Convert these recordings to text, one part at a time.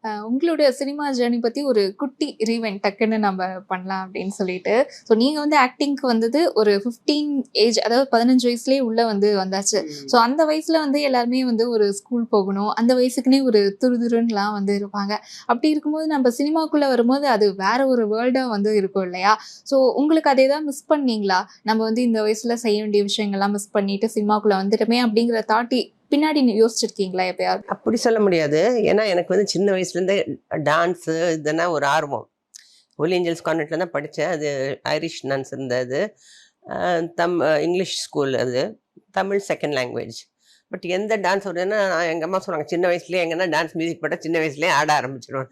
உங்களுடைய cinema journey பத்தி ஒரு குட்டி ரீவைண்ட் டக்குன்னு நம்ம பண்ணலாம் அப்படின்னு சொல்லிட்டு. ஸோ நீங்க வந்து ஆக்டிங்க்கு வந்தது ஒரு 15 ஏஜ் அதாவது 15 வயசுலயே உள்ள வந்து வந்தாச்சு. ஸோ அந்த வயசுல வந்து எல்லாருமே வந்து ஒரு ஸ்கூல் போகணும். அந்த வயசுக்குன்னே ஒரு துருதுருன்னுலாம் வந்து இருப்பாங்க. அப்படி இருக்கும்போது நம்ம சினிமாக்குள்ள வரும்போது அது வேற ஒரு வேர்ல்டா வந்து இருக்கும் இல்லையா? ஸோ உங்களுக்கு அதை தான் மிஸ் பண்ணீங்களா? நம்ம வந்து இந்த வயசுல செய்ய வேண்டிய விஷயங்கள்லாம் மிஸ் பண்ணிட்டு சினிமாக்குள்ள வந்துட்டோமே அப்படிங்கிற தாட்டி பின்னாடி யோசிச்சிருக்கீங்களா எப்பயாவது? அப்படி சொல்ல முடியாது. ஏன்னா எனக்கு வந்து சின்ன வயசுலேருந்தே டான்ஸு இதுனா ஒரு ஆர்வம். ஹோலி ஏஞ்சல்ஸ் கான்வென்ட்ல தான் படித்தேன். அது ஐரிஷ் நன்ஸ் இருந்தது. இங்கிலீஷ் ஸ்கூல் அது. Tamil second language. பட் எந்த டான்ஸ் வருதுன்னா எங்கள் அம்மா சொன்னாங்க, சின்ன வயசுலேயே எங்கன்னா டான்ஸ் மியூசிக் போட்டால் சின்ன வயசுலேயே ஆட ஆரம்பிச்சிடுவேன்.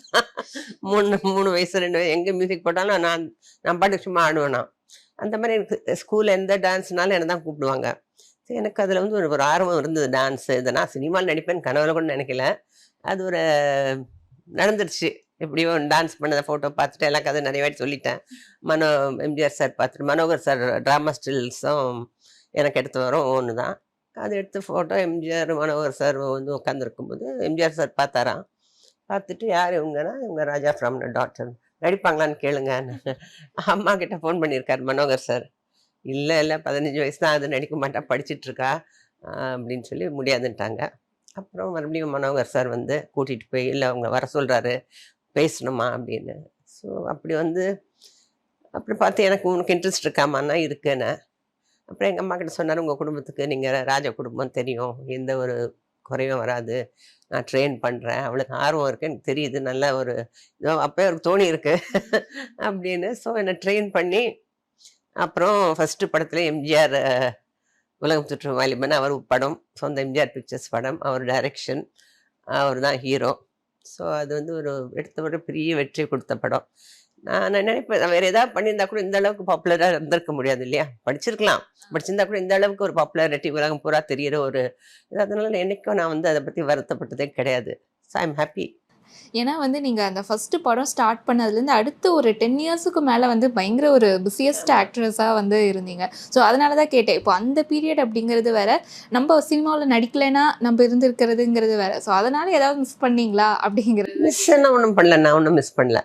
3 வயசு 2 வயசு எங்கே மியூசிக் போட்டாலும் நான் பாட்டுக்கு சும்மா ஆடுவேனா. அந்த மாதிரி எனக்கு ஸ்கூலில் எந்த டான்ஸ்னாலும் என்னை தான் கூப்பிடுவாங்க. எனக்கு அதில் வந்து ஒரு ஆர்வம் இருந்தது டான்ஸு. இதை நான் சினிமாவில் நடிப்பேன்னு கனவுல கூட நினைக்கல. அது ஒரு நடந்துருச்சு. எப்படியோ டான்ஸ் பண்ணதை ஃபோட்டோ பார்த்துட்டு எல்லாம் கதை நிறைய வாட்டி சொல்லிட்டேன். எம்ஜிஆர் சார் பார்த்துட்டு மனோகர் சார் ட்ராமா ஸ்டில்ஸும் எனக்கு எடுத்து வரும் ஒன்று தான். அது எடுத்து ஃபோட்டோ எம்ஜிஆர் மனோகர் சார் வந்து உட்காந்துருக்கும்போது எம்ஜிஆர் சார் பார்த்தாராம். பார்த்துட்டு யார் இவங்கன்னா, இவங்க ராஜா ஃப்ரம் டாக்டர் நடிப்பாங்களான்னு கேளுங்கன்னு அம்மா கிட்ட ஃபோன் பண்ணியிருக்காரு மனோகர் சார். இல்லை 15 வயசு தான், அது நடிக்க மாட்டா, படிச்சிட்ருக்கா அப்படின்னு சொல்லி முடியாதுன்ட்டாங்க. அப்புறம் மறுபடியும் மனோகர் சார் வந்து கூட்டிகிட்டு போய், இல்லை அவங்க வர சொல்கிறாரு பேசணுமா அப்படின்னு. ஸோ அப்படி வந்து அப்படி பார்த்து எனக்கு உனக்கு இன்ட்ரெஸ்ட் இருக்காமான்னா இருக்குன்னு. அப்புறம் எங்கள் அம்மா கிட்ட சொன்னார், உங்கள் குடும்பத்துக்கு நீங்கள் ராஜா குடும்பம் தெரியும், எந்த ஒரு குறையும் வராது, நான் ட்ரெயின் பண்ணுறேன், அவளுக்கு ஆர்வம் இருக்குது எனக்கு தெரியுது, நல்ல ஒரு இதோ அப்போ ஒரு தோணி இருக்குது அப்படின்னு. ஸோ என்னை ட்ரெயின் பண்ணி அப்புறம் ஃபஸ்ட்டு படத்தில் எம்ஜிஆர் உலகம் சுற்றும் வாலிபன் அவர் படம், சொந்த எம்ஜிஆர் பிக்சர்ஸ் படம், அவர் டைரக்ஷன், அவர் தான் ஹீரோ. ஸோ அது வந்து எடுத்த ஒரு பெரிய வெற்றி கொடுத்த படம். நான் நினைப்பேன், வேறு ஏதாவது பண்ணியிருந்தா கூட இந்த அளவுக்கு பாப்புலராக இருந்திருக்க முடியாது இல்லையா? படிச்சிருக்கலாம், படிச்சிருந்தா கூட இந்த அளவுக்கு ஒரு பாப்புலாரிட்டி உலகம் பூரா தெரிகிற ஒரு இது. அதனால என்றைக்கும் நான் வந்து அதை பற்றி வருத்தப்பட்டதே கிடையாது. So I am happy. ஏன்னா வந்து நீங்கள் அந்த ஃபஸ்ட்டு படம் ஸ்டார்ட் பண்ணதுலேருந்து அடுத்து ஒரு 10 இயர்ஸுக்கு மேலே வந்து பயங்கர ஒரு பிஸியஸ்ட் ஆக்ட்ரஸாக வந்து இருந்தீங்க. ஸோ அதனால தான் கேட்டேன். இப்போ அந்த பீரியட் அப்படிங்கிறது வேற, நம்ம சினிமாவில் நடிக்கலைன்னா நம்ம இருந்திருக்கிறதுங்கிறது வேற. ஸோ அதனால ஏதாவது மிஸ் பண்ணீங்களா அப்படிங்கிறது? மிஸ் என்ன ஒன்றும் பண்ணல, நான் ஒன்றும் மிஸ் பண்ணல.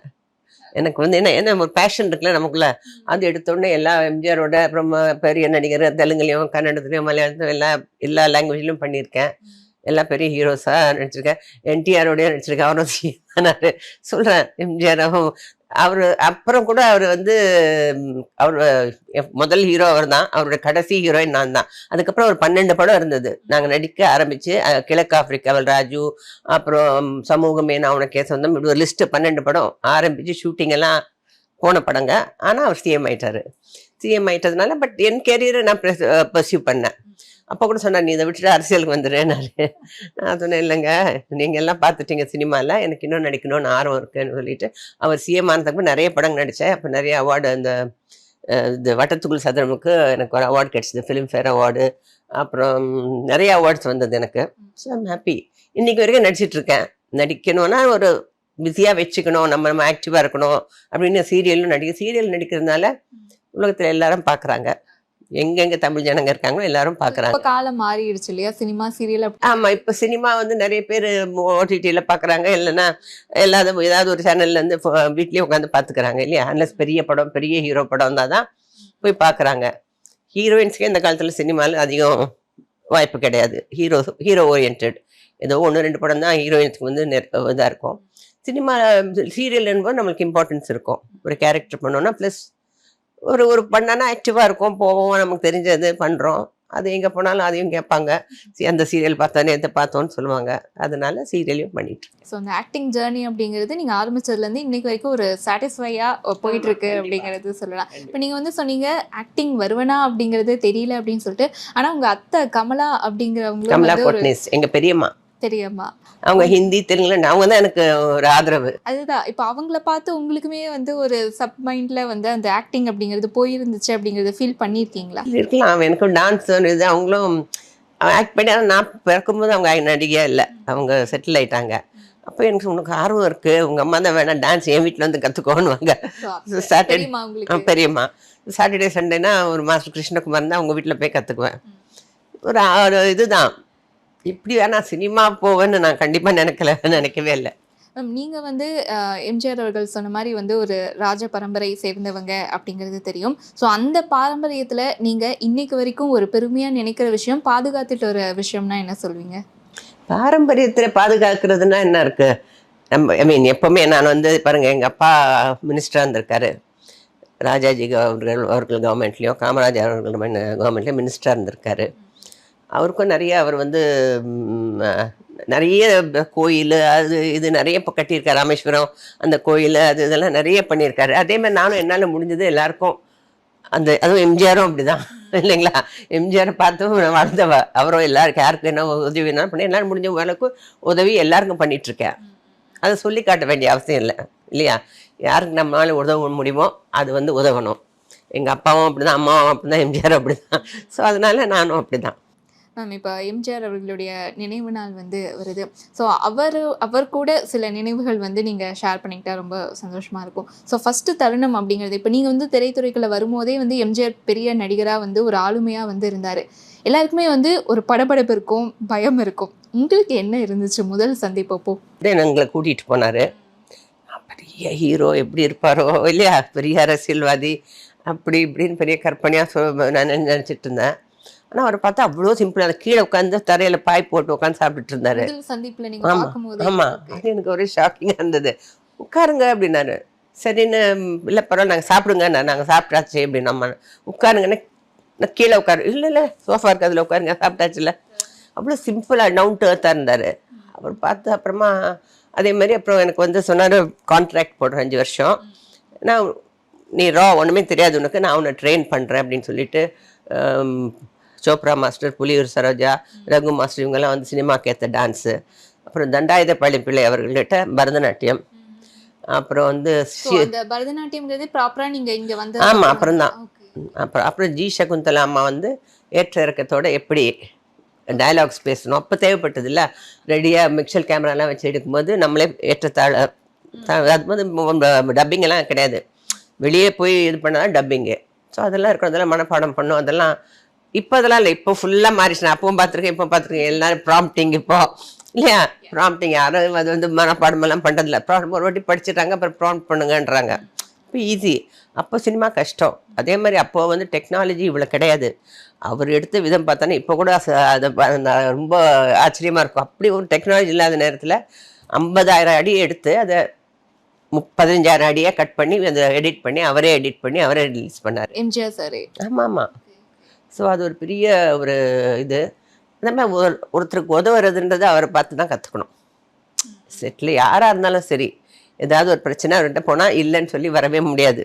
எனக்கு வந்து என்ன ஒரு பேஷன் இருக்குல்ல நமக்குள்ள, அது எடுத்தோடனே எல்லா எம்ஜிஆரோட அப்புறம் பெரிய நடிகர் தெலுங்குலையும் கன்னடத்துலையும் மலையாளத்துலையும் எல்லா லாங்குவேஜ்லையும் பண்ணியிருக்கேன். எல்லா பெரிய ஹீரோஸாக நடிச்சிருக்கேன். என்டிஆரோடய நடிச்சிருக்கேன். அவரும் நான் சொல்கிறேன், எம்ஜிஆரும் அவர் அப்புறம் கூட அவர் வந்து அவர் முதல் ஹீரோ அவர் தான், அவரோட கடைசி ஹீரோயின் நான் தான். அதுக்கப்புறம் ஒரு 12 படம் இருந்தது நாங்கள் நடிக்க ஆரம்பித்து. கிழக்கு ஆப்பிரிக்காவல் ராஜு, அப்புறம் சமூகமே நான் உனக்கே சொந்தம், இப்படி ஒரு லிஸ்ட்டு 12 படம் ஆரம்பித்து ஷூட்டிங் எல்லாம் போன படங்க. ஆனால் அவர் சிஎம் ஆயிட்டாரு. சிஎம் ஆயிட்டதுனால பட் என் கேரியரை நான் பர்சியூ பண்ணேன். அப்போ கூட சொன்னார், நீ இதை விட்டுட்டு அரசியலுக்கு வந்துடுறேன்னாரு. நான் சொன்னேன், இல்லைங்க நீங்கள் எல்லாம் பார்த்துட்டீங்க சினிமாவில், எனக்கு இன்னும் நடிக்கணும்னு ஆர்வம் இருக்குன்னு சொல்லிட்டு அவர் சிஎம் ஆனதுக்கு நிறைய படங்கள் நடித்தேன். அப்போ நிறைய அவார்டு, அந்த இது வட்டத்துக்குள் சதுரமுக்கு எனக்கு ஒரு அவார்டு கிடச்சிது, ஃபிலிம்ஃபேர் அவார்டு, அப்புறம் நிறைய அவார்ட்ஸ் வந்தது எனக்கு. So I'm happy. இன்றைக்கி வரைக்கும் நடிச்சிட்ருக்கேன். நடிக்கணும்னா ஒரு பிஸியாக வச்சுக்கணும், நம்ம ஆக்டிவாக இருக்கணும் அப்படின்னு சீரியல் நடிக்கிறதுனால உலகத்தில் எல்லாரும் பார்க்குறாங்க. எங்கெங்க தமிழ் ஜனங்க இருக்காங்களோ எல்லாரும் பார்க்குறாங்க. காலம் மாறிடுச்சு இல்லையா சினிமா சீரியல்? ஆமாம், இப்போ சினிமா வந்து நிறைய பேர் ஓடிடியில் பார்க்குறாங்க, இல்லைன்னா ஏதாவது ஒரு சேனல்லேருந்து வீட்லேயே உட்காந்து பார்த்துக்கிறாங்க இல்லையா? அன்லஸ் பெரிய படம், பெரிய ஹீரோ படம் இருந்தால் தான் போய் பார்க்குறாங்க. ஹீரோயின்ஸ்க்கே இந்த காலத்தில் சினிமாவில் அதிகம் வாய்ப்பு கிடையாது. ஹீரோ ஓரியன்ட் ஏதோ 1-2 படம் தான் ஹீரோயின்ஸ்க்கு வந்து இதாக இருக்கும். சினிமா சீரியல் என்பது நம்மளுக்கு இம்பார்ட்டன்ஸ் இருக்கும். ஒரு கேரக்டர் பண்ணோன்னா ப்ளஸ் ஒரு பண்ணானா ஆக்டிவாக இருக்கும், போவோம், நமக்கு தெரிஞ்சது பண்ணுறோம். அது எங்கே போனாலும் அதையும் கேட்பாங்க, அந்த சீரியல் பார்த்தோன்னே எதை பார்த்தோன்னு சொல்லுவாங்க. அதனால சீரியலையும் பண்ணிட்டு. ஸோ அந்த ஆக்டிங் ஜேர்னி அப்படிங்கிறது நீங்கள் ஆரம்பிச்சதுலேருந்து இன்னைக்கு வரைக்கும் ஒரு சாட்டிஸ்ஃபையாக போயிட்டுருக்கு அப்படிங்கிறது சொல்லலாம். இப்போ நீங்கள் வந்து சொன்னீங்க ஆக்டிங் வருவேனா அப்படிங்கிறது தெரியல அப்படின்னு சொல்லிட்டு. ஆனால் உங்கள் அத்தை கமலா அப்படிங்கிறவங்க, கமலா கோட்னேஸ் எங்கள் பெரியம்மா, தெரியுமா? அவங்க ஹிந்தி தெலுங்குல அவங்க தான் எனக்கு ஒரு ஆதரவு. அதுதான் இப்போ அவங்கள பார்த்து உங்களுக்குமே வந்து ஒரு சப் மைண்டில் வந்து அந்த ஆக்டிங் அப்படிங்கிறது போயிருந்துச்சு அப்படிங்கிறத ஃபீல் பண்ணியிருக்கீங்களா? இருக்கலாம், எனக்கு டான்ஸ் இது அவங்களும் ஆக்ட் பண்ணி. நான் பிறக்கும்போது அவங்க நடிகையாக இல்லை, அவங்க செட்டில் ஆயிட்டாங்க. அப்போ எனக்கு உனக்கு ஆர்வம் இருக்குது, உங்கள் அம்மா தான் வேணாம் டான்ஸ் என் வீட்டில் வந்து கற்றுக்கோன்னுவாங்க. சாட்டர்டே பெரியம்மா சாட்டர்டே சண்டேனா ஒரு மாஸ்டர் கிருஷ்ணகுமார் தான் அவங்க வீட்டில் போய் கற்றுக்குவேன். ஒரு இதுதான். இப்படி வேணா சினிமா போவேன்னு நான் கண்டிப்பாக நினைக்கவே இல்லை. நீங்க வந்து எம்ஜிஆர் அவர்கள் சொன்ன மாதிரி வந்து ஒரு ராஜ பரம்பரை சேர்ந்தவங்க அப்படிங்கிறது தெரியும். ஸோ அந்த பாரம்பரியத்துல நீங்க இன்னைக்கு வரைக்கும் ஒரு பெருமையா நினைக்கிற விஷயம், பாதுகாத்துட்டு வர விஷயம்னா என்ன சொல்வீங்க? பாரம்பரியத்துல பாதுகாக்கிறதுனா என்ன இருக்கு? நம்ம ஐ மீன் எப்பவுமே நான் வந்து பாருங்க, எங்க அப்பா மினிஸ்டரா இருந்திருக்காரு. ராஜாஜி அவர்கள் கவர்மெண்ட்லேயும், காமராஜர் அவர்கள் கவர்மெண்ட்லேயும் மினிஸ்டராக இருந்திருக்காரு. அவருக்கும் நிறைய அவர் வந்து நிறைய கோயில் அது இது நிறைய இப்போ கட்டியிருக்காரு. ராமேஸ்வரம் அந்த கோயில் அது இதெல்லாம் நிறைய பண்ணியிருக்காரு. அதே மாதிரி நானும் என்னால் முடிஞ்சது எல்லாருக்கும் அந்த அதுவும் எம்ஜிஆரும் அப்படிதான் இல்லைங்களா? எம்ஜிஆரை பார்த்தும் வளர்ந்தவ. அவரும் எல்லாருக்கும் யாருக்கும் என்ன உதவி என்ன பண்ணி எல்லாரும் முடிஞ்ச அளவுக்கு உதவி எல்லாருக்கும் பண்ணிகிட்ருக்கேன். அதை சொல்லி காட்ட வேண்டிய அவசியம் இல்லை இல்லையா? யாருக்கு நம்மளால உதவ முடியுமோ அது வந்து உதவணும். எங்கள் அப்பாவும் அப்படி தான், அம்மாவும் அப்படி தான், எம்ஜிஆர் அப்படி தான். ஸோ அதனால நானும் அப்படி தான். மேம் இப்போ எம்ஜிஆர் அவர்களுடைய நினைவு நாள் வந்து வருது. ஸோ அவர் கூட சில நினைவுகள் வந்து நீங்கள் ஷேர் பண்ணிக்கிட்டா ரொம்ப சந்தோஷமாக இருக்கும். ஸோ ஃபஸ்ட்டு தருணம் அப்படிங்கிறது, இப்போ நீங்கள் வந்து திரைத்துறைக்குள்ளே வரும்போதே வந்து எம்ஜிஆர் பெரிய நடிகராக வந்து ஒரு ஆளுமையாக வந்து இருந்தார். எல்லாருக்குமே வந்து ஒரு படபடப்பு இருக்கும், பயம் இருக்கும். உங்களுக்கு என்ன இருந்துச்சு முதல் சந்திப்பப்போ? எங்களை கூட்டிகிட்டு போனார். பெரிய ஹீரோ எப்படி இருப்பாரோ இல்லையா? பெரிய அரசியல்வாதி அப்படி இப்படின்னு பெரிய கற்பனையாக நான் நினச்சிட்டு இருந்தேன். ஆனால் அவரை பார்த்தா அவ்வளோ சிம்பிளாக கீழே உட்காந்து தரையில் பாய் போட்டு உட்காந்து சாப்பிட்டுட்டு இருந்தாரு. ஆமாம் ஆமாம், அது எனக்கு ஒரே ஷாக்கிங்காக இருந்தது. உட்காருங்க அப்படின்னாரு. சரின்னு இல்லை பரவாயில்ல நாங்கள் சாப்பிடுங்க, நாங்கள் சாப்பிட்டாச்சு அப்படின்னு. நம்ம உட்காருங்கன்னு நான் கீழே உட்காரு, இல்லை இல்லை சோஃபா இருக்குது அதில் உட்காருங்க சாப்பிட்டாச்சு இல்லை. அவ்வளோ சிம்பிளாக டவுன் டு எர்த்தாக இருந்தார். அவர் பார்த்து அப்புறமா அதே மாதிரி அப்புறம் எனக்கு வந்து சொன்னார், கான்ட்ராக்ட் போடுறேன் 5 வருஷம், நான் நீ ஒன்றுமே தெரியாது உனக்கு, நான் உன்னை ட்ரெயின் பண்ணுறேன் அப்படின்னு சொல்லிட்டு சோப்ரா மாஸ்டர், புலியூர் சரோஜா, ரகு மாஸ்டர் இவங்கெல்லாம் வந்து சினிமாக்கு ஏற்ற டான்ஸு, அப்புறம் தண்டாயுத பள்ளிப்பிள்ளை அவர்கள்கிட்ட பரதநாட்டியம், அப்புறம் வந்து பரதநாட்டியம்ங்கிறது ப்ராப்பராக நீங்கள் இங்கே வந்து ஆமாம் அப்புறம் தான் அப்புறம் ஜி சகுந்தலா அம்மா வந்து ஏற்ற இறக்கத்தோட எப்படி டயலாக்ஸ் பேசணும் அப்போ தேவைப்பட்டது இல்லை. ரெடியாக மிக்சர் கேமராலாம் வச்சு எடுக்கும்போது நம்மளே ஏற்றத்தாழ அது வந்து டப்பிங் எல்லாம் கிடையாது, வெளியே போய் இது பண்ணாதான் டப்பிங்கு. ஸோ அதெல்லாம் இருக்கும், அதெல்லாம் மனப்பாடம் பண்ணும். அதெல்லாம் இப்போ அதெல்லாம் இல்லை, இப்போ ஃபுல்லாக மாறிச்சு. நான் அப்பவும் பார்த்துருக்கேன், இப்போ பார்த்துருக்கேன். எல்லாரும் ப்ராம்ப்டிங் இப்போ இல்லையா? ப்ராம்ப்டிங் யாரும் அது வந்து மனப்பாடமெல்லாம் பண்ணுறதில்ல. ஒரு வாட்டி படிச்சுட்டாங்க அப்புறம் ப்ராம்ப்ட் பண்ணுங்கன்றாங்க. இப்போ ஈஸி. அப்போ சினிமா கஷ்டம். அதே மாதிரி அப்போது வந்து டெக்னாலஜி இவ்வளோ கிடையாது. அவர் எடுத்த விதம் பார்த்தோன்னா இப்போ கூட அதை ரொம்ப ஆச்சரியமாக இருக்கும். அப்படி ஒரு டெக்னாலஜி இல்லாத நேரத்தில் 50,000 அடி எடுத்து அதை 15,000 அடியாக கட் பண்ணி அதை எடிட் பண்ணி அவரே ரிலீஸ் பண்ணார் எம்ஜிஆர் சார். ஆமாம் ஆமாம். ஸோ அது ஒரு பெரிய ஒரு இது. அந்த மாதிரி ஒருத்தருக்கு உதவுறதுன்றது அவரை பார்த்து தான் கற்றுக்கணும். செட்டில் யாராக இருந்தாலும் சரி, ஏதாவது ஒரு பிரச்சனை அவர்கிட்ட போனால் இல்லைன்னு சொல்லி வரவே முடியாது.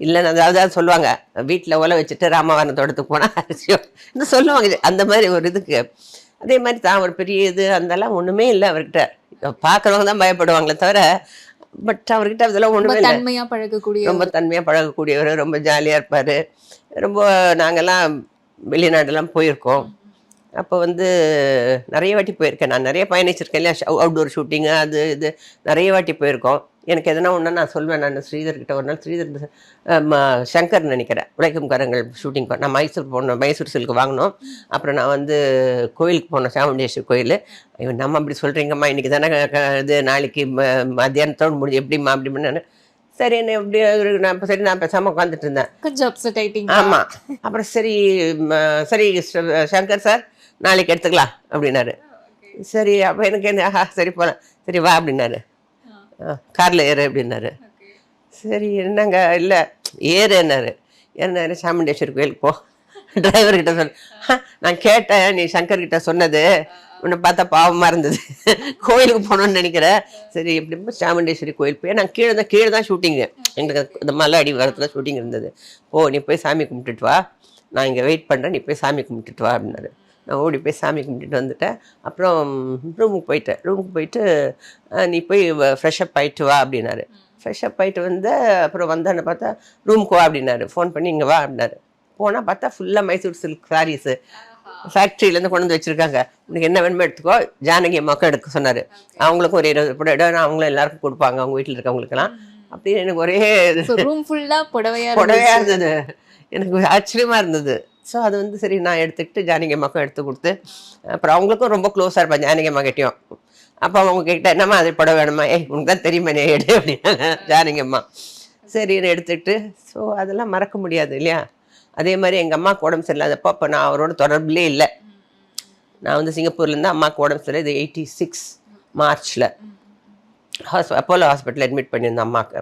இல்லைன்னு அதாவது சொல்லுவாங்க, வீட்டில் ஒலை வச்சுட்டு ராமவரண தோட்டத்துக்கு போனால் அரிசியம் இந்த சொல்லுவாங்க. அந்த மாதிரி ஒரு இதுக்கு அதே மாதிரி தான் ஒரு பெரிய இது அதெல்லாம் ஒன்றுமே இல்லை அவர்கிட்ட. பார்க்குறவங்க தான் பயப்படுவாங்களே தவிர, பட் அவர்கிட்ட அதெல்லாம் ஒன்றுமே இல்லை. ரொம்ப தன்மையாக பழகக்கூடியவர், ரொம்ப ஜாலியாக இருப்பார். ரொம்ப நாங்கள்லாம் வெளிநாடெல்லாம் போயிருக்கோம். அப்போ வந்து நிறைய வாட்டி போயிருக்கேன். நான் நிறைய பயணிச்சிருக்கேன் இல்லையா? அவுட்டோர் ஷூட்டிங்கு அது இது நிறைய வாட்டி போயிருக்கோம். எனக்கு எதனா ஒன்று நான் சொல்வேன். நான் ஸ்ரீதர்கிட்ட ஒரு நாள், ஸ்ரீதர் சங்கர் நினைக்கிறேன், உழைக்கும் கரங்கள் ஷூட்டிங் நான் மைசூர் சில்க்கு வாங்கினோம். அப்புறம் நான் வந்து கோயிலுக்கு போனோம், சாமுண்டேஸ்வரி கோயில். நம்ம அப்படி சொல்கிறீங்கம்மா, இன்றைக்கி தானே இது, நாளைக்கு மத்தியானத்தோடு முடிஞ்சு எப்படிம்மா அப்படி நான் சரி என்ன எப்படி நான் பேசாமல் உட்காந்துட்டு இருந்தேன். கொஞ்சம் அப்செட் ஆயிட்டீங்க? ஆமாம். அப்புறம் சரி சங்கர் சார் நாளைக்கு எடுத்துக்கலாம் அப்படின்னாரு. சரி அப்போ எனக்கு என்ன, சரி போகலாம், சரி வா அப்படின்னாரு. காரில் ஏறு அப்படின்னாரு. சரி என்னங்க, இல்லை ஏறுன்னாரு. ஏன்னாரு, சாமுண்டேஸ்வரி கோயிலுக்கு போ, டிரைவர்கிட்ட சொன்ன. நான் கேட்டேன், நீ சங்கர்கிட்ட சொன்னது உன்னை பார்த்தா பாவமாக இருந்தது, கோயிலுக்கு போகணுன்னு நினைக்கிறேன். சரி எப்படி சாமுண்டேஸ்வரி கோயில் போய், நான் கீழே தான் ஷூட்டிங்கு, எங்களுக்கு இந்த மலை அடி வாரத்தில் ஷூட்டிங் இருந்தது. நீ போய் சாமி கும்பிட்டுட்டு வா, நான் இங்கே வெயிட் பண்ணுறேன், நீ போய் சாமி கும்பிட்டுட்டு வா அப்படின்னாரு. நான் ஓடி போய் சாமி கும்பிட்டுட்டு வந்துட்டேன். அப்புறம் ரூமுக்கு போயிட்டு நீ போய் ஃப்ரெஷ்அப் ஆகிட்டு வா அப்படின்னாரு. ஃப்ரெஷ்அப் ஆகிட்டு வந்து அப்புறம் வந்தான்னு பார்த்தா ரூமுக்கு வா அப்படின்னாரு. ஃபோன் பண்ணி இங்கே வா அப்படின்னாரு. போனால் பார்த்தா ஃபுல்லாக மைசூர் சில்க் சாரீஸு ஃபேக்ட்ரியிலேருந்து கொண்டு வந்து வச்சுருக்காங்க. உனக்கு என்ன வேணுமோ எடுத்துக்கோ. ஜானகி அம்மாவுக்கும் எடுக்க சொன்னார். அவங்களுக்கும் ஒரு 20 புடவை இடம் அவங்களும் எல்லாருக்கும் கொடுப்பாங்க, அவங்க வீட்டில் இருக்கவங்களுக்கெல்லாம். அப்படின்னு எனக்கு ஒரே ரூம் ஃபுல்லாக புடவையாக இருந்தது. எனக்கு ஆச்சரியமாக இருந்தது. ஸோ அது வந்து சரி நான் எடுத்துக்கிட்டு ஜானகி அம்மாவுக்கும் எடுத்து கொடுத்து, அப்புறம் அவங்களுக்கும் ரொம்ப க்ளோஸாக இருப்பேன் ஜானகி அம்மா கிட்டேயும். அப்போ அவங்க கிட்ட என்னம்மா அது படம் வேணுமா, உனக்கு தான் தெரியுமா நீ எடு அப்படின்னாங்க ஜானகியம்மா. சரின்னு எடுத்துக்கிட்டு. ஸோ அதெல்லாம் மறக்க முடியாது இல்லையா. அதே மாதிரி எங்கள் அம்மாவுக்கு உடம்பு சரியில்லாதப்போ அப்போ நான் அவரோட தொடர்புலே இல்லை. நான் வந்து சிங்கப்பூர்லேருந்து அம்மாவுக்கு உடம்பு சரியில்லை. இது 86 மார்ச்சில் அப்போலோ ஹாஸ்பிட்டல் அட்மிட் பண்ணியிருந்தேன் அம்மாவுக்கு.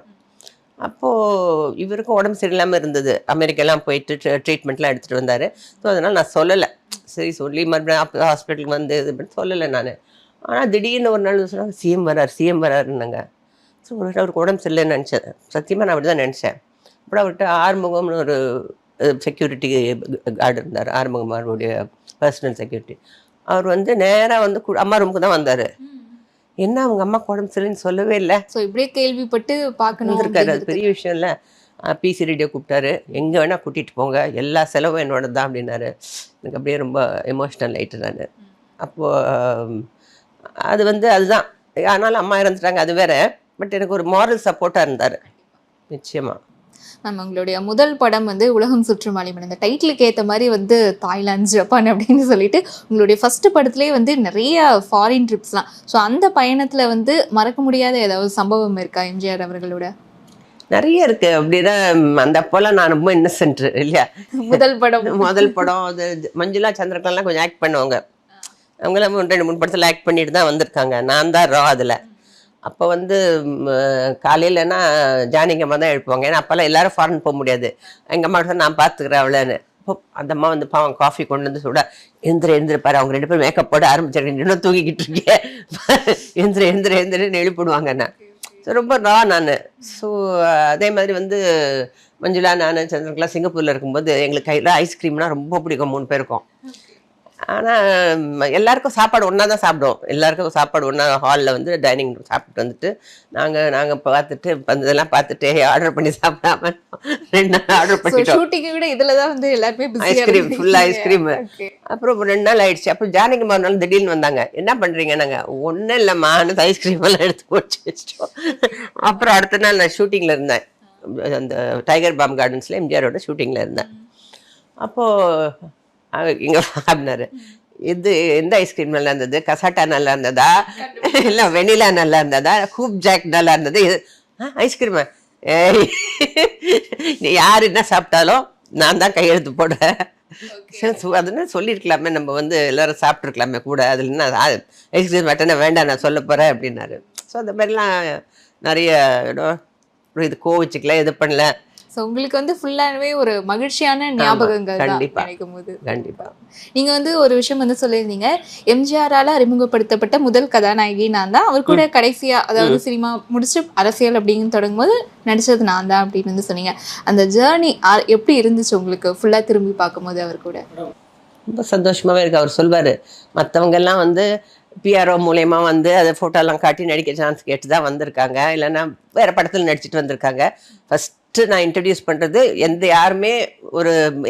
அப்போது இவருக்கும் உடம்பு சரியில்லாமல் இருந்தது. அமெரிக்கெல்லாம் போயிட்டு ட்ரீட்மெண்ட்லாம் எடுத்துகிட்டு வந்தார். ஸோ அதனால் நான் சொல்லலை. சரி சொல்லி மறுபடியும் அப்போ ஹாஸ்பிட்டலுக்கு வந்து இது பண்ணி சொல்லலை நான். ஆனால் திடீர்னு ஒரு நாள் சொன்னாங்க சிஎம் வராருன்னாங்க. ஸோ அவருக்கு உடம்பு சரியில்லைன்னு நினச்சேன். சத்தியமாக நான் அப்படி தான் நினச்சேன். அப்புறம் அவர்கிட்ட ஆறுமுகம்னு ஒரு செக்யூரிட்டி கார்டு இருந்தார். ஆறுமுகம் அவருடைய பர்சனல் செக்யூரிட்டி. அவர் வந்து நேராக வந்து அம்மா ரூமுக்கு தான் வந்தார். என்ன அவங்க அம்மா உடம்பு சரியில்லைன்னு சொல்லவே இல்லை. ஸோ இப்படியே கேள்விப்பட்டு பார்க்கணும் இருக்காரு. அது பெரிய விஷயம் இல்லை. பிசி ரேடியோ கூப்பிட்டாரு. எங்கே வேணால் கூட்டிகிட்டு போங்க, எல்லா செலவும் என்னோட தான் அப்படின்னாரு. எனக்கு அப்படியே ரொம்ப எமோஷ்னல் ஆகிட்டு நான். அப்போது அது வந்து அதுதான். ஆனாலும் அம்மா இறந்துட்டாங்க, அது வேற. பட் எனக்கு ஒரு மாரல் சப்போர்ட்டாக இருந்தார் நிச்சயமாக. மேம் உங்களுடைய முதல் படம் வந்து உலகம் சுற்றும் வாலிபன். இந்த டைட்டிலுக்கு ஏற்ற மாதிரி வந்து தாய்லாந்து, ஜப்பான் அப்படின்னு சொல்லிட்டு உங்களுடைய ஃபர்ஸ்ட் படத்துலேயே வந்து நிறைய ஃபாரின் ட்ரிப்ஸ்லாம். ஸோ அந்த பயணத்தில் வந்து மறக்க முடியாத ஏதாவது சம்பவம் இருக்கா எம்ஜிஆர் அவர்களோட? நிறைய இருக்குது. அப்படின்னா அந்த அப்போல்லாம் நான் ரொம்ப இன்னசென்ட் இல்லையா. முதல் படம் அது மஞ்சுளா சந்திரகலாம் கொஞ்சம் ஆக்ட் பண்ணுவாங்க. அவங்களாம் 2-3 படத்தில் ஆக்ட் பண்ணிட்டு தான் வந்திருக்காங்க. நான் தான் ரா அதில். அப்போ வந்து காலையிலன்னா ஜானகி அம்மா தான் எழுப்புவாங்க. ஏன்னா அப்போல்லாம் எல்லாரும் ஃபாரின் போக முடியாது. எங்கள் அம்மா தான் நான் பார்த்துக்கிறேன் அவளைன்னு. இப்போ அந்த அம்மா வந்து பாவம் காஃபி கொண்டு வந்து சுட எந்திர அவங்க 2 பேரும் மேக்கப் போட ஆரம்பிச்சிருக்கேன். இன்னும் தூங்கிக்கிட்டு இருக்கேன், எந்திரன்னு எழுப்பிடுவாங்க. நான் ஸோ ரொம்ப ரா நான். ஸோ அதே மாதிரி வந்து மஞ்சுளா நான் சந்திரகலா சிங்கப்பூரில் இருக்கும்போது எங்களுக்கு கையில் ஐஸ்கிரீம்னால் ரொம்ப பிடிக்கும் 3 பேருக்கும். ஆனால் எல்லாருக்கும் சாப்பாடு ஒன்றா தான் சாப்பிடுவோம். எல்லாருக்கும் சாப்பாடு ஒன்றா ஹாலில் வந்து டைனிங் சாப்பிட்டு வந்துட்டு நாங்கள் பார்த்துட்டு இதெல்லாம் பார்த்துட்டு ஆர்டர் பண்ணி சாப்பிடாம 2 நாள் ஆர்டர் பண்ணிட்டோம். ஷூட்டிங்கை விட இதில் தான் வந்து எல்லாருமே ஐஸ்கிரீம், ஃபுல்லாக ஐஸ்கிரீமு. அப்புறம் 2 நாள் ஆயிடுச்சு. அப்புறம் ஜானகி மறுநாள் திடீர்னு வந்தாங்க. என்ன பண்ணுறீங்க? நாங்கள் ஒன்றும் இல்லைம்மா, ஐஸ்கிரீம் எல்லாம் எடுத்து போட்டு வச்சிட்டோம். அப்புறம் அடுத்த நாள் நான் ஷூட்டிங்கில் இருந்தேன். அந்த டைகர் பாம் கார்டன்ஸில் எம்ஜிஆரோட ஷூட்டிங்கில் இருந்தேன். அப்போது இங்கே அப்படின்னாரு, இது எந்த ஐஸ்கிரீம் நல்லா இருந்தது? கசாட்டா நல்லா இருந்ததா, இல்லை வெனிலா நல்லா இருந்ததா, ஹூப் ஜாக் நல்லா இருந்தது? இது ஐஸ்கிரீமா? யார் என்ன சாப்பிட்டாலும் நான் தான் கையெழுத்து போடுறேன். அதுன்னு சொல்லியிருக்கலாமே, நம்ம வந்து எல்லாரும் சாப்பிட்ருக்கலாமே கூட. அதில் என்ன ஐஸ்கிரீம் மட்டும் வேண்டாம் நான் சொல்ல போகிறேன் அப்படின்னாரு. ஸோ அந்த மாதிரிலாம் நிறைய இது கோவிச்சுக்கல, இது பண்ணல. ஸோ உங்களுக்கு வந்து ஃபுல்லாகவே ஒரு மகிழ்ச்சியான ஞாபகங்கள் தான் நினைக்கும் போது. கண்டிப்பாக. நீங்கள் வந்து ஒரு விஷயம் வந்து சொல்லியிருந்தீங்க, எம்ஜிஆரால் அறிமுகப்படுத்தப்பட்ட முதல் கதாநாயகி நான் தான். அவர் கூட கடைசியாக, அதாவது சினிமா முடிச்சு அரசியல் அப்படின்னு தொடங்கும்போது நடித்தது நான் தான் அப்படின்னு வந்து சொன்னீங்க. அந்த ஜேர்னி எப்படி இருந்துச்சு உங்களுக்கு ஃபுல்லாக திரும்பி பார்க்கும்போது? அவர் கூட ரொம்ப சந்தோஷமாகவே இருக்குது. அவர் சொல்வார், மற்றவங்கெல்லாம் வந்து பிஆர்ஓ மூலயமா வந்து அதை ஃபோட்டோலாம் காட்டி நடிக்க சான்ஸ் கேட்டு தான் வந்திருக்காங்க, இல்லைன்னா வேறு படத்தில் நடிச்சிட்டு வந்திருக்காங்க. ஃபஸ்ட்டு நான் இன்ட்ரடியூஸ் பண்ணுறது யாருமே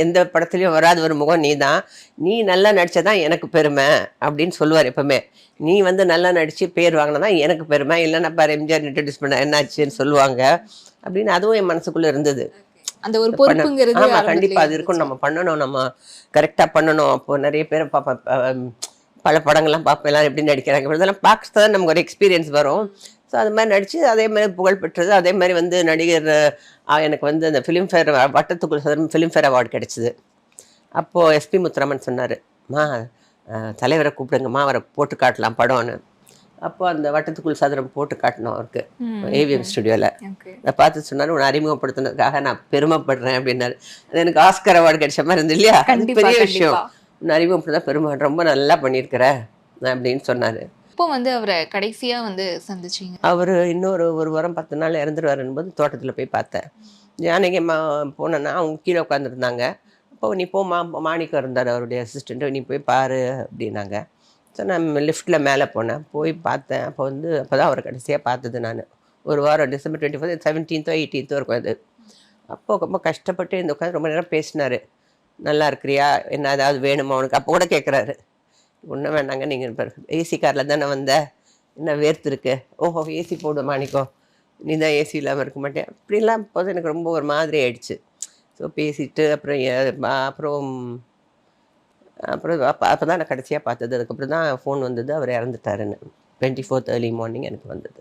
எந்த படத்துலையும் வராத ஒரு முகம் நீ தான். நீ நல்லா நடித்ததான் எனக்கு பெருமை அப்படின்னு சொல்லுவார் எப்போவுமே. நீ வந்து நல்லா நடித்து பேர் வாங்கினா தான் எனக்கு பெருமை, இல்லைன்னா பாரு எம்ஜிஆர் இன்ட்ரடியூஸ் பண்ண என்னாச்சுன்னு சொல்லுவாங்க அப்படின்னு. அதுவும் என் மனசுக்குள்ளே இருந்தது. அந்த ஒரு பொறுப்புங்கிறது. ஆமாம், கண்டிப்பாக அது இருக்கும். நம்ம பண்ணணும், நம்ம கரெக்டாக பண்ணணும். அப்போது நிறைய பேரை பல படங்கள்லாம் பார்ப்போம், எல்லாரும் எப்படி நடிக்கிறாங்க, இதெல்லாம் பார்க்க தான் நமக்கு ஒரு எக்ஸ்பீரியன்ஸ் வரும். ஸோ அது மாதிரி நடித்து அதே மாதிரி புகழ் பெற்றது. அதே மாதிரி வந்து நடிகர் எனக்கு வந்து அந்த ஃபிலிம்ஃபேர் வட்டத்துக்குள் சதுரம் ஃபிலிம்ஃபேர் அவார்டு கிடச்சிது. அப்போது எஸ்பி முத்துராமன் சொன்னார், தலைவரை கூப்பிடுங்கம்மா, அவரை போட்டு காட்டலாம் படம்னு. அப்போது அந்த வட்டத்துக்குள் சதுரம் போட்டு காட்டணும் அவருக்கு ஏவிஎம் ஸ்டுடியோவில். அதை பார்த்து சொன்னார், உன்னை அறிமுகப்படுத்தினதுக்காக நான் பெருமைப்படுறேன் அப்படின்னாரு. அது எனக்கு ஆஸ்கர் அவார்டு கிடைச்ச மாதிரி இருந்து இல்லையா, பெரிய விஷயம். உன்னை அறிமுகப்படுத்த பெருமை, ரொம்ப நல்லா பண்ணியிருக்கிற அப்படின்னு சொன்னார். இப்போ வந்து அவரை கடைசியாக வந்து சந்திச்சிங்க? அவர் இன்னொரு 1 வாரம் 10 நாள் இறந்துருவாருன்னு போது தோட்டத்தில் போய் பார்த்தேன். ஜானகி போனேன்னா அவங்க கீழே உட்காந்துருந்தாங்க. அப்போ நீ மாணிக்கம் இருந்தார் அவருடைய அசிஸ்டண்ட்டு, நீ போய் பாரு அப்படின்னாங்க. ஸோ நான் லிஃப்ட்டில் மேலே போனேன், போய் பார்த்தேன். அப்போ தான் அவரை கடைசியாக பார்த்தது நான். 1 வாரம் டிசம்பர் 24, 17th or 18th இருக்கும் அது. அப்போது ரொம்ப கஷ்டப்பட்டு இந்த உட்காந்து ரொம்ப நேரம் பேசினார். நல்லா இருக்கிறியா, என்ன ஏதாவது வேணுமா உனக்கு? அப்போ கூட கேட்குறாரு. ஒன்றும் வேண்டாங்க, நீங்கள் இப்போ ஏசி காரில் தானே வந்த, என்ன வேர்த்துருக்கு? ஓஹோ ஏசி போடு மாணிக்கம், நீ தான் ஏசி இல்லாமல் இருக்க மாட்டேன் அப்படிலாம். இப்போது எனக்கு ரொம்ப ஒரு மாதிரி ஆயிடுச்சு. ஸோ பேசிட்டு அப்புறம் அப்போ தான் நான் கடைசியாக பார்த்தது. அதுக்கப்புறம் தான் ஃபோன் வந்தது அவர் இறந்துட்டாருன்னு. 24th ஏர்லி மார்னிங் எனக்கு வந்தது.